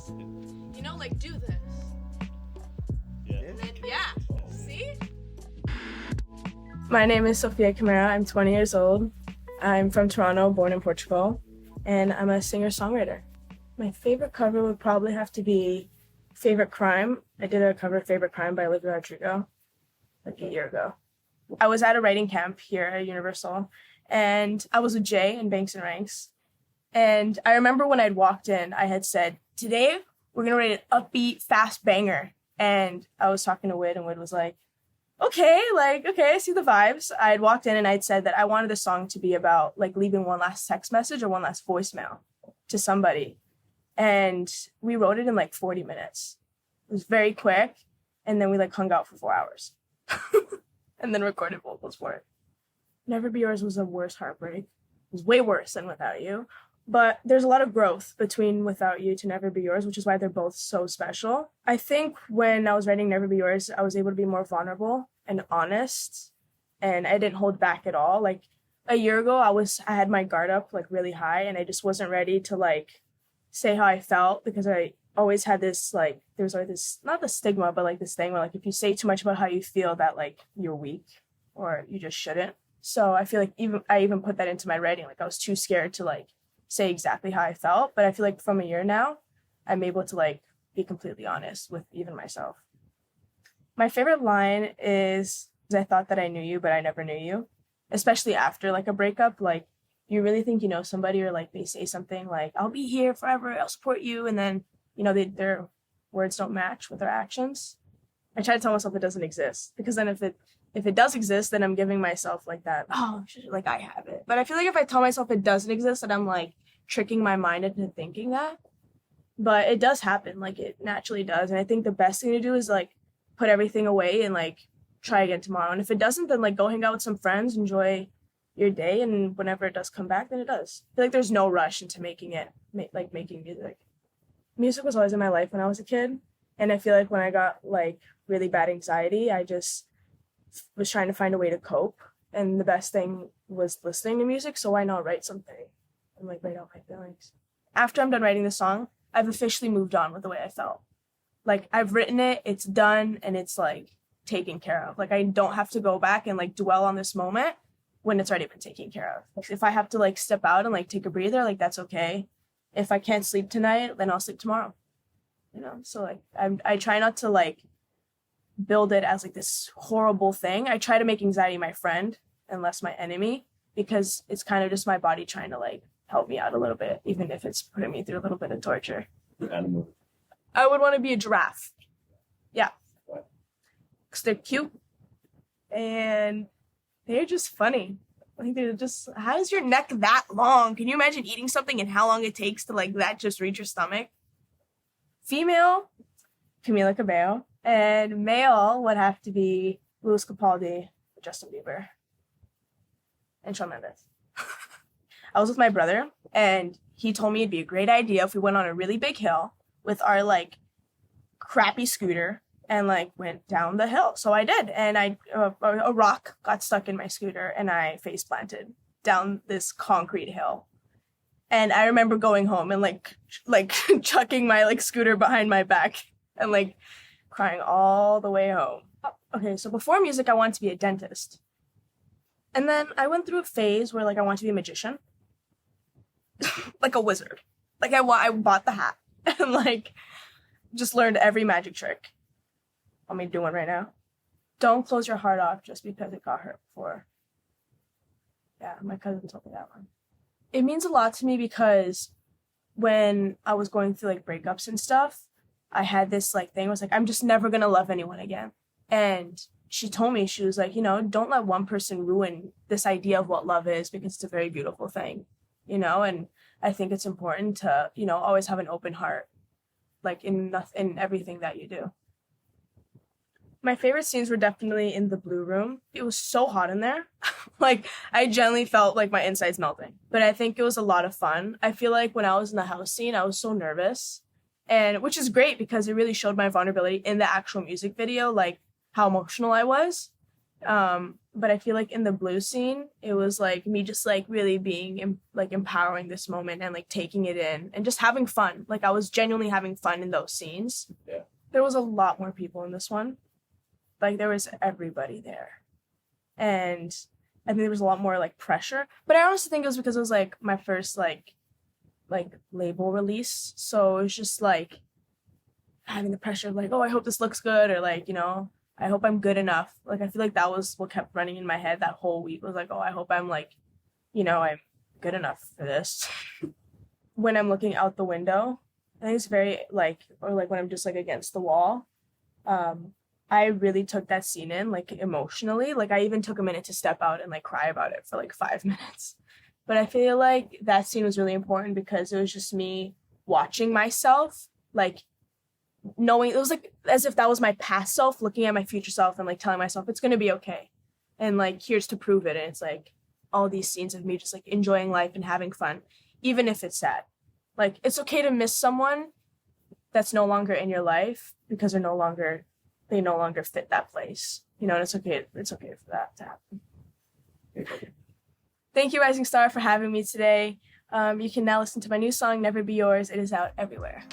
this. You know, like do this. Yeah. And then, yeah. See? My name is Sofia Camara. I'm 20 years old. I'm from Toronto, born in Portugal, and I'm a singer-songwriter. My favorite cover would probably have to be Favorite Crime. I did a cover of Favorite Crime by Olivia Rodrigo like a year ago. I was at a writing camp here at Universal, and I was with Jay in Banks and Ranks. And I remember when I'd walked in, I had said, today we're going to write an upbeat, fast banger. And I was talking to Wid, and Wid was like, okay, I see the vibes. I had walked in and I'd said that I wanted the song to be about like leaving one last text message or one last voicemail to somebody. And we wrote it in like 40 minutes. It was very quick. And then we like hung out for 4 hours and then recorded vocals for it. Never Be Yours was the worst heartbreak. It was way worse than Without You. But there's a lot of growth between Without You to Never Be Yours, which is why they're both so special. I think when I was writing Never Be Yours, I was able to be more vulnerable and honest, and I didn't hold back at all. Like a year ago, I had my guard up like really high, and I just wasn't ready to like say how I felt, because I always had this like, there was always this, not the stigma, but like this thing where like if you say too much about how you feel, that like you're weak or you just shouldn't. So I feel like I even put that into my writing. Like I was too scared to like say exactly how I felt, but I feel like from a year now, I'm able to like be completely honest with even myself. My favorite line is, I thought that I knew you, but I never knew you. Especially after like a breakup, like you really think you know somebody, or like they say something like, I'll be here forever, I'll support you. And then, you know, their words don't match with their actions. I try to tell myself it doesn't exist, because then if it does exist, then I'm giving myself like that, oh, like I have it. But I feel like if I tell myself it doesn't exist, then I'm like tricking my mind into thinking that. But it does happen, like it naturally does. And I think the best thing to do is like put everything away and like try again tomorrow. And if it doesn't, then like go hang out with some friends, enjoy your day, and whenever it does come back, then it does. I feel like there's no rush into making music. Music was always in my life when I was a kid. And I feel like when I got like really bad anxiety, I just was trying to find a way to cope, and the best thing was listening to music. So why not write something and like write out my feelings? After I'm done writing the song, I've officially moved on with the way I felt. Like I've written it, it's done, and it's like taken care of. Like I don't have to go back and like dwell on this moment when it's already been taken care of. Like, if I have to like step out and like take a breather, like that's okay. If I can't sleep tonight, then I'll sleep tomorrow. You know, so like I try not to like build it as like this horrible thing. I try to make anxiety my friend and less my enemy, because it's kind of just my body trying to like help me out a little bit, even if it's putting me through a little bit of torture. What animal? I would want to be a giraffe. Yeah. Because they're cute and they're just funny. I think they're just, how is your neck that long? Can you imagine eating something and how long it takes to like that just reach your stomach? Female, Camila Cabello. And male would have to be Louis Capaldi, Justin Bieber, and Shawn Mendes. I was with my brother, and he told me it'd be a great idea if we went on a really big hill with our like crappy scooter and like went down the hill. So I did, and a rock got stuck in my scooter, and I face planted down this concrete hill. And I remember going home and like chucking my like scooter behind my back and like crying all the way home. Okay, so before music, I wanted to be a dentist. And then I went through a phase where like I wanted to be a magician. Like a wizard. Like I bought the hat and like just learned every magic trick. Want me to do one right now? Don't close your heart off just because it got hurt before. Yeah, my cousin told me that one. It means a lot to me because when I was going through like breakups and stuff, I had this like thing, was like, I'm just never gonna love anyone again. And she told me, she was like, you know, don't let one person ruin this idea of what love is, because it's a very beautiful thing, you know? And I think it's important to, you know, always have an open heart, like in everything that you do. My favorite scenes were definitely in the Blue Room. It was so hot in there. Like, I genuinely felt like my insides melting. But I think it was a lot of fun. I feel like when I was in the house scene, I was so nervous. And which is great because it really showed my vulnerability in the actual music video, like how emotional I was. But I feel like in the blue scene, it was like me just like really being like empowering this moment and like taking it in and just having fun. Like I was genuinely having fun in those scenes. Yeah. There was a lot more people in this one. Like there was everybody there. And I think there was a lot more like pressure. But I honestly think it was because it was like my first like label release. So it was just like having the pressure of like, oh, I hope this looks good, or like, you know, I hope I'm good enough. Like I feel like that was what kept running in my head that whole week, was like, oh, I hope I'm like, you know, I'm good enough for this. When I'm looking out the window, I think it's very like, or like when I'm just like against the wall, I really took that scene in like emotionally. Like I even took a minute to step out and like cry about it for like 5 minutes. But I feel like that scene was really important because it was just me watching myself, like knowing, it was like as if that was my past self looking at my future self and like telling myself it's gonna be okay. And like here's to prove it. And it's like all these scenes of me just like enjoying life and having fun, even if it's sad. Like it's okay to miss someone that's no longer in your life because they no longer fit that place. You know, and it's okay for that to happen. Thank you, Rising Star, for having me today. You can now listen to my new song, Never Be Yours. It is out everywhere.